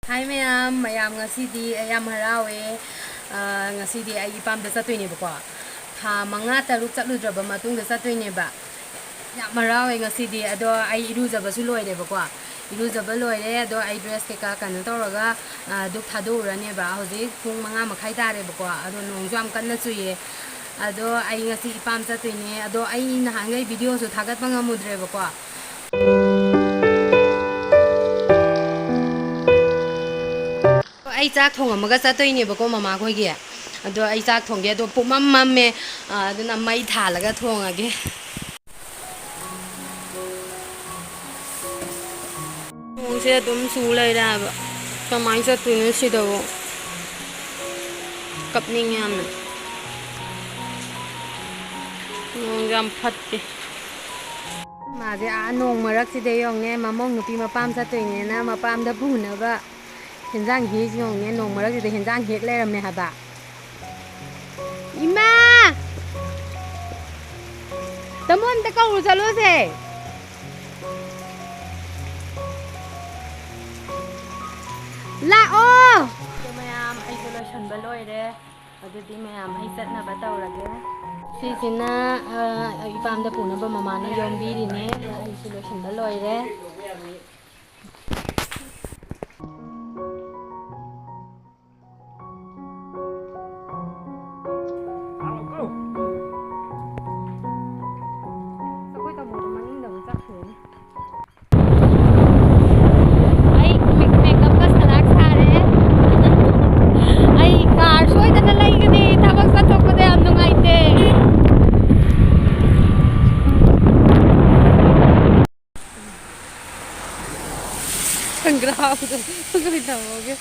Hi mayam ngasidi ayam harawe ngasidi ai ipamda satwini bako tha manga taruk chatludraba matungda satwini ba yam harawe ngasidi ado ai irujaba su loire bako irujaba loire ado ai dress ke ka kan tawraga duk thadurane ba hoji pung manga makhai tare bako ado nongju am kanna chuye ado ai ngasi ipam chatwini ado ai nahangai video su thagat banga mudre bako ai chak thong amaga chatoi bako mama khoi gi ado ai chak thong ge ado pumam mamme aduna mai thalaga thongage thong se dum su lai da ba kamai chatoi ne sido kapning yamna nong jam phatte ma je a nong marak si de yong ne mamong nupi mapam chatoi ne na mapam da buna ba Henzang hik yung ne nong marak de henzang hik le ram me haba Ima Tamon ta kau chalo se La o mayam ai solution ba loi re adudi mayam ai sat na ba tawrage si sina ipam da puna ba mama na yom bi ri ne ai solution ba loi re Grave, grita moge.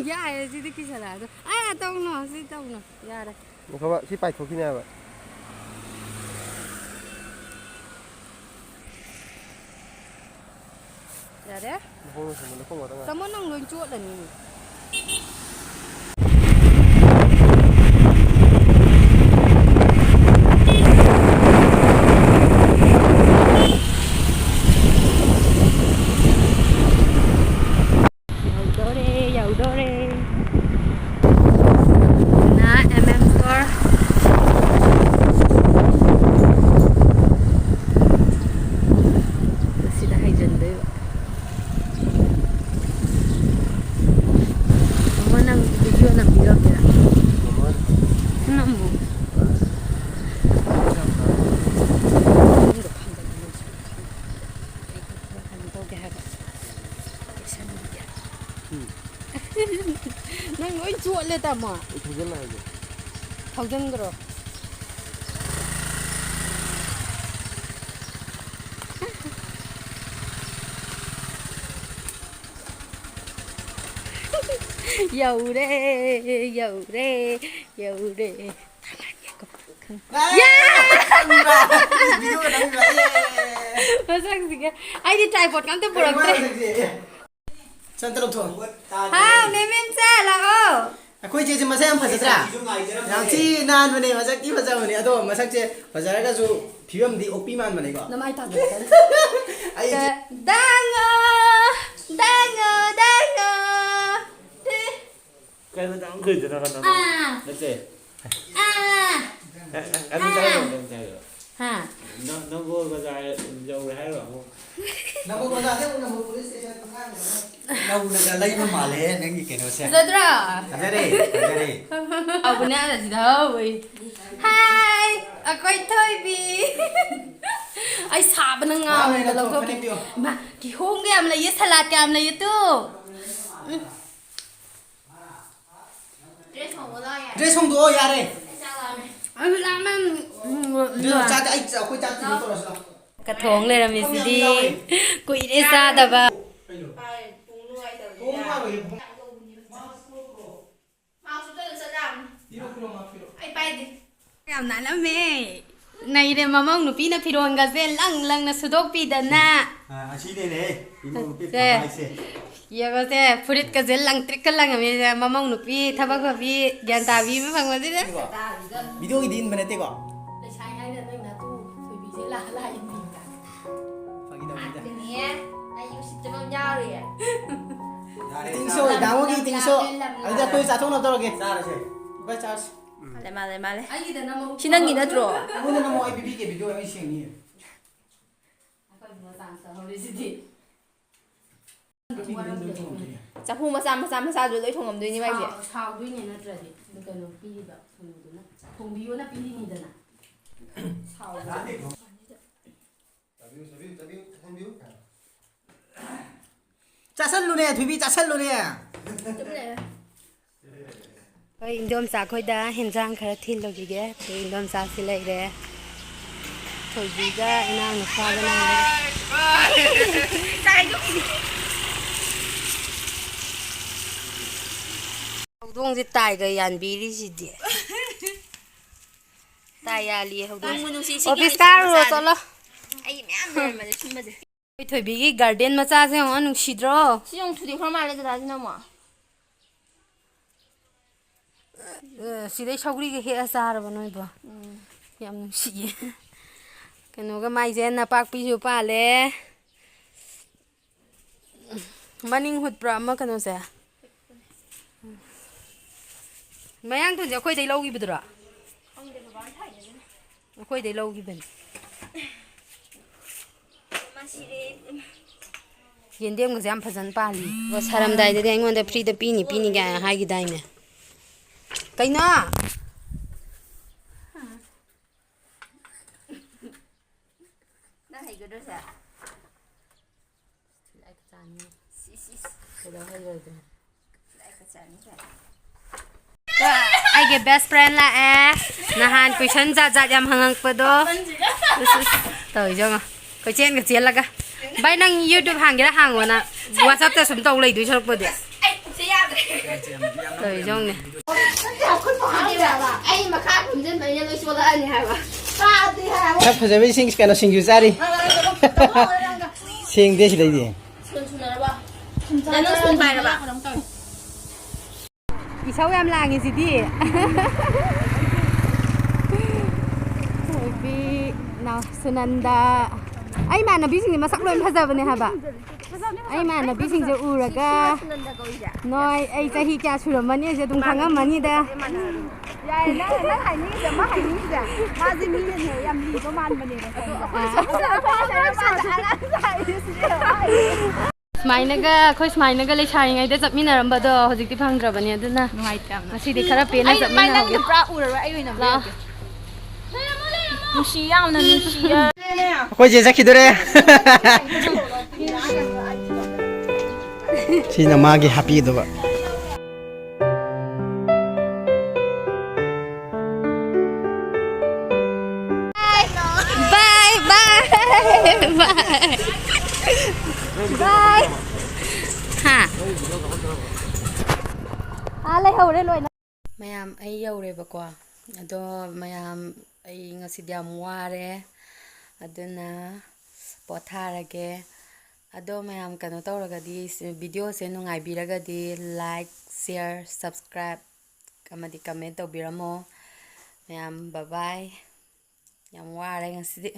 Yare, ya sih tu kisah lah. Ah, tahu no, sih tahu no. Yare. Muka ba si pai thoki na ba. Yare. Không có đâu. Kamu nong lucu chuột là ni. Nang oi chuột le ta ma. Thousand na je. 1000 kro. Dầu đê, dầu đê, dầu đê. Masang sige. Ai di tripod kan te burang tre. Santaram thong. Ha, nemem sa la o. Akoi je masa yam phajatra. Yang chi nan bane masak ki phaja bane ado masak je phajara ga ju phibam di opi man bane ko. Namai ta. Ai Dango, dango, dango. Cái nó đang cười cho nó con nó. Nó chơi. Anh chơi rồi, anh chơi rồi. Ha. Nó vô bao giờ dâu hay rồi không? Nó có ra thế nó police station ngang. Đâu là lấy nó mà lẽ nên cái nó xe. Zodra. Ra đi. Aku na là gì đâu. Hi, aku thôi bi. Ai sab na nga na lo ko. Ma, ki hong ge am la ye salad ke am la ye tu. Dress không đồ ya re. Ai làm em. Đưa cha ai khoi cha ti to ra. Ka thong le ra mi si di. Kui re sa da ba. Cảm nãy lắm mẹ. Này để mà mong nó pi na phiron ga zen lang lang na sudok pi da na. À, chị này này. Thế. ꯌꯦꯡꯉꯣꯁꯦ ꯐꯨꯔꯤꯠꯀꯁꯦ ꯂꯪꯇ꯭ꯔꯤꯛꯀ ꯂꯪꯉꯝꯃꯤꯁꯦ ꯃꯃꯧ ꯅꯨꯄꯤ ꯊꯕꯛ ꯐꯕꯤ ꯒ꯭ꯌꯥꯟ ꯇꯥꯕꯤ ꯑꯃ ꯐꯪꯕꯁꯤꯗ ꯚꯤꯗꯤꯑꯣꯒꯤꯗꯤ ꯏꯟꯕ ꯅꯠꯇꯦꯀꯣ ꯂꯩꯁꯥꯏ ꯍꯥꯏꯅ ꯅꯪ ꯅꯇꯨ ꯊꯣꯏꯕꯤꯁꯦ ꯂꯥꯛꯑ ꯏꯟꯕꯤꯒ ꯐꯥꯒꯤ ꯇꯧꯕꯅꯤꯗ ꯑꯩ ꯎꯁꯤꯠꯇꯕ ꯑꯃ ꯌꯥꯎꯔꯤꯌꯦ ꯏꯇꯤꯡꯁꯣ ꯏꯗꯥꯡꯉꯣꯒꯤ ꯏꯇꯤꯡꯁꯣ ꯑꯗꯨꯗꯤ ꯑꯩꯈꯣꯏ ꯆꯥꯊꯣꯛꯅꯕ ꯇꯧꯔꯒꯦ ꯆꯥꯔꯁꯦ ꯚꯥꯏ ꯆꯥꯔꯁꯦ ꯃꯥꯜꯂꯦ ꯑꯩꯒꯤꯗꯅ ꯑꯃꯨꯛ ꯁꯤ ꯅꯪꯒꯤ ꯅꯠꯇ꯭ꯔꯣ ꯑꯩꯉꯣꯟꯗ ꯑꯃꯨꯛ ꯑꯩ ꯄꯤꯕꯤꯒꯦ ꯚꯤꯗꯤꯑꯣ ꯑꯩ ꯁꯦꯡꯅꯤ ꯑꯩꯈꯣꯏ ꯆꯥꯟꯁ ꯇꯧꯍꯧꯔꯤꯁꯤꯗꯤ ꯆꯐꯨ ꯃꯆꯥꯁꯨ ꯂꯣꯏ ꯊꯣꯡꯉꯝꯗꯣꯏꯅꯤ ꯃꯥꯏꯁꯦ ꯁꯥꯎꯗꯣꯏꯅꯦ ꯅꯠꯇ꯭ꯔꯗꯤ ꯀꯩꯅꯣ ꯄꯤꯔꯤꯕ ꯊꯣꯡꯕꯗꯨꯅ ꯊꯣꯡꯕꯤꯌꯣꯅ ꯄꯤꯔꯤꯅꯤꯗꯅ ꯆꯥꯁꯜꯂꯨꯅꯦ ꯊꯣꯏꯕꯤ ꯆꯥꯁꯜꯂꯨꯅꯦ ꯍꯣꯏ ꯏꯟꯗꯣꯝꯆꯥ ꯑꯩꯈꯣꯏꯗ ꯍꯦꯟꯖꯥꯡ ꯈꯔ ꯊꯤꯜꯂꯨꯈꯤꯒꯦ ꯑꯩꯈꯣꯏ ꯏꯟꯗꯣꯝꯆꯥꯁꯤ ꯂꯩꯔꯦ ꯊꯣꯏꯕꯤꯒ ꯏꯅꯥꯎꯅꯨꯄꯥꯒ ꯍꯧꯗꯣꯡꯁꯦ ꯇꯥꯏꯒ ꯌꯥꯟꯕꯤꯔꯤꯁꯤꯗꯤ ꯇꯥꯏ ꯌꯥꯜꯂꯤꯌꯦ ꯍꯧꯗꯣꯡ ꯑꯣꯐꯤꯁ ꯀꯥꯔꯨꯔꯣ ꯆꯠꯂꯣ ꯑꯩ ꯃꯌꯥꯝ ꯂꯩꯔꯝꯕꯅꯦ ꯁꯤꯟꯕꯁꯦ ꯑꯩꯈꯣꯏ ꯊꯣꯏꯕꯤꯒꯤ ꯒꯥꯔꯗꯦꯟ ꯃꯆꯥꯁꯦ ꯌꯦꯡꯉꯣ ꯅꯨꯡꯁꯤꯗ꯭ꯔꯣ ꯁꯤ ꯌꯥꯝ ꯊꯨꯗꯦꯛꯈ꯭ꯔ ꯃꯥꯜꯂꯦ ꯗꯗꯥꯁꯤꯅ ꯑꯃꯨꯛ ꯁꯤꯗꯩ ꯁꯧꯒ꯭ꯔꯤꯒ ꯍꯦꯛꯑ ꯆꯥꯔꯕ ꯅꯣꯏꯕꯣ ꯌꯥꯝ ꯅꯨꯡꯁꯤꯌꯦ ꯀꯩꯅꯣꯒ ꯃꯥꯏꯁꯦ ꯅꯄꯥꯛꯄꯤꯁꯨ ꯄꯥꯜꯂꯦ ꯃꯅꯤꯡ ꯍꯨꯠꯄ꯭ꯔꯥ ꯑꯃ ꯀꯩꯅꯣꯁꯦ ꯃꯌꯥꯡꯊꯣꯟꯁꯦ ꯑꯩꯈꯣꯏꯗꯩ ꯂꯧꯈꯤꯕꯗꯨꯔꯣ ꯈꯪꯗꯦ ꯕꯕꯥꯅ ꯊꯥꯏꯅꯦ ꯑꯩꯈꯣꯏꯗꯩ ꯂꯧꯈꯤꯕꯅꯤ ꯌꯦꯟꯗꯦꯝꯒꯁꯦ ꯌꯥꯝ ꯐꯖꯅ ꯄꯥꯜꯂꯤ ꯁꯥꯔꯝꯗꯥꯏꯗꯗꯤ ꯑꯩꯉꯣꯟꯗ ꯐ꯭ꯔꯤꯗ ꯄꯤꯅꯤ ꯀꯥꯏꯅ ꯍꯥꯏꯈꯤꯗꯥꯏꯅꯦ ꯀꯩꯅꯣ ꯅꯪ ꯍꯩꯒꯗ꯭ꯔꯣꯁꯦ ꯑꯩꯒꯤ ꯕꯦꯁ ꯐ꯭ꯔꯦꯟ ꯂꯥꯛꯑꯦ ꯅꯍꯥꯟ ꯀꯣꯏꯁꯟ ꯖꯥꯠ ꯖꯥꯠ ꯌꯥꯝ ꯍꯪꯉꯛꯄꯗꯣ ꯇꯧꯔꯤꯖꯣ ꯀꯣꯏꯆꯦꯟꯒ ꯆꯦꯜꯂꯒ ꯚꯥꯏ ꯅꯪ ꯌꯨꯇ꯭ꯌꯨꯕ ꯍꯥꯡꯒꯦꯔꯥ ꯍꯥꯡꯉꯣꯅ ꯋꯥꯆꯞꯇ ꯁꯨꯝ ꯇꯧ ꯂꯩꯗꯣꯏ ꯁꯔꯨꯛꯄꯨꯗꯤ ꯇꯧꯔꯤꯖꯣꯅꯦ ꯑꯩ ꯃꯈꯥ ꯈꯨꯝꯖꯤꯟꯕꯩꯅ ꯂꯣꯏ ꯆꯣꯂꯛꯑꯅꯤ ꯍꯥꯏꯕ ꯁꯛ ꯐꯖꯕꯤ ꯀꯩꯅꯣ ꯁꯤꯡꯖꯨ ꯆꯥꯔꯤ ꯁꯦꯡꯗꯦ ꯁꯤꯗꯩꯗꯤ ꯁꯨꯅꯔꯕ ꯅꯪ ꯁꯨꯟ ꯄꯥꯏꯔꯕ ꯏꯁꯧ ꯌꯥꯝ ꯂꯥꯡꯉꯤꯁꯤꯗꯤ ꯊꯣꯏꯕꯤ ꯁꯨꯅꯟꯗ ꯑꯩ ꯏꯃꯥꯟꯅꯕꯤꯁꯤꯡꯁꯦ ꯃꯁꯛ ꯂꯣꯏ ꯐꯖꯕꯅꯦ ꯍꯥꯏꯕ ꯑꯩ ꯏꯃꯥꯟꯅꯕꯤꯁꯤꯡꯁꯦ ꯎꯔꯒ ꯅꯣꯏ ꯑꯩ ꯆꯍꯤ ꯀꯌꯥ ꯁꯨꯔꯝꯃꯅꯤꯁꯦ ꯑꯗꯨꯝ ꯈꯪꯉꯝꯃꯅꯤꯗ ꯌꯥꯏ ꯅꯪ ꯍꯥꯏꯅꯤꯡꯉꯤꯁꯦ ꯃꯥ ꯍꯥꯏꯅꯤꯡꯉꯤꯁꯦ ꯃꯥꯁꯦ ꯃꯤꯅꯅꯦ ꯌꯥꯝ ꯂꯤꯕ ꯃꯥꯟꯕꯅꯦꯕ ꯁꯨꯃꯥꯏꯅꯒ ꯂꯩꯁꯥꯔꯤꯉꯩꯗ ꯆꯠꯃꯤꯟꯅꯔꯝꯕꯗꯣ ꯍꯧꯖꯤꯛꯇꯤ ꯐꯪꯗ꯭ꯔꯕꯅꯤ ꯑꯗꯨꯅ ꯉꯁꯤꯗꯤ ꯈꯔ ꯄꯦꯟꯅ ꯆꯠꯃꯤꯟꯅꯍꯧꯒꯦ ꯄꯨꯔꯥ ꯎꯔꯔꯣꯏ ꯑꯩ ꯑꯣꯏꯅ ꯂꯥꯛꯑꯣ ꯅꯨꯡꯁꯤ ꯌꯥꯝꯅ ꯅꯨꯡꯁꯤꯌꯦ ꯑꯩꯈꯣꯏ ꯆꯦ ꯆꯠꯈꯤꯗꯣꯔꯦ ꯁꯤꯅ ꯃꯥꯒꯤ ꯍꯥꯞꯄꯤꯒꯗꯕ ꯕꯥꯏ ꯕꯥꯏ ꯕꯥꯏ ꯍꯥ ꯂꯩꯍꯧꯔꯦ ꯂꯣꯏꯅ ꯃꯌꯥꯝ ꯑꯩ ꯌꯧꯔꯦꯕꯀꯣ ꯑꯗꯣ ꯃꯌꯥꯝ ꯑꯩ ꯉꯁꯤꯗꯤ ꯌꯥꯝ ꯋꯥꯔꯦ ꯑꯗꯨꯅ ꯄꯣꯊꯥꯔꯒꯦ ꯑꯗꯣ ꯃꯌꯥꯝ ꯀꯩꯅꯣ ꯇꯧꯔꯒꯗꯤ ꯚꯤꯗꯤꯑꯣꯁꯦ ꯅꯨꯡꯉꯥꯏꯕꯤꯔꯒꯗꯤ ꯂꯥꯏꯛ ꯁꯤꯌꯔ ꯁꯕꯁꯀ꯭ꯔꯥꯏꯕ ꯑꯃꯗꯤ ꯀꯃꯦꯟ ꯇꯧꯕꯤꯔꯝꯃꯣ ꯃꯌꯥꯝ ꯕꯥꯏ ꯌꯥꯝ ꯋꯥꯔꯦ ꯉꯁꯤꯗꯤ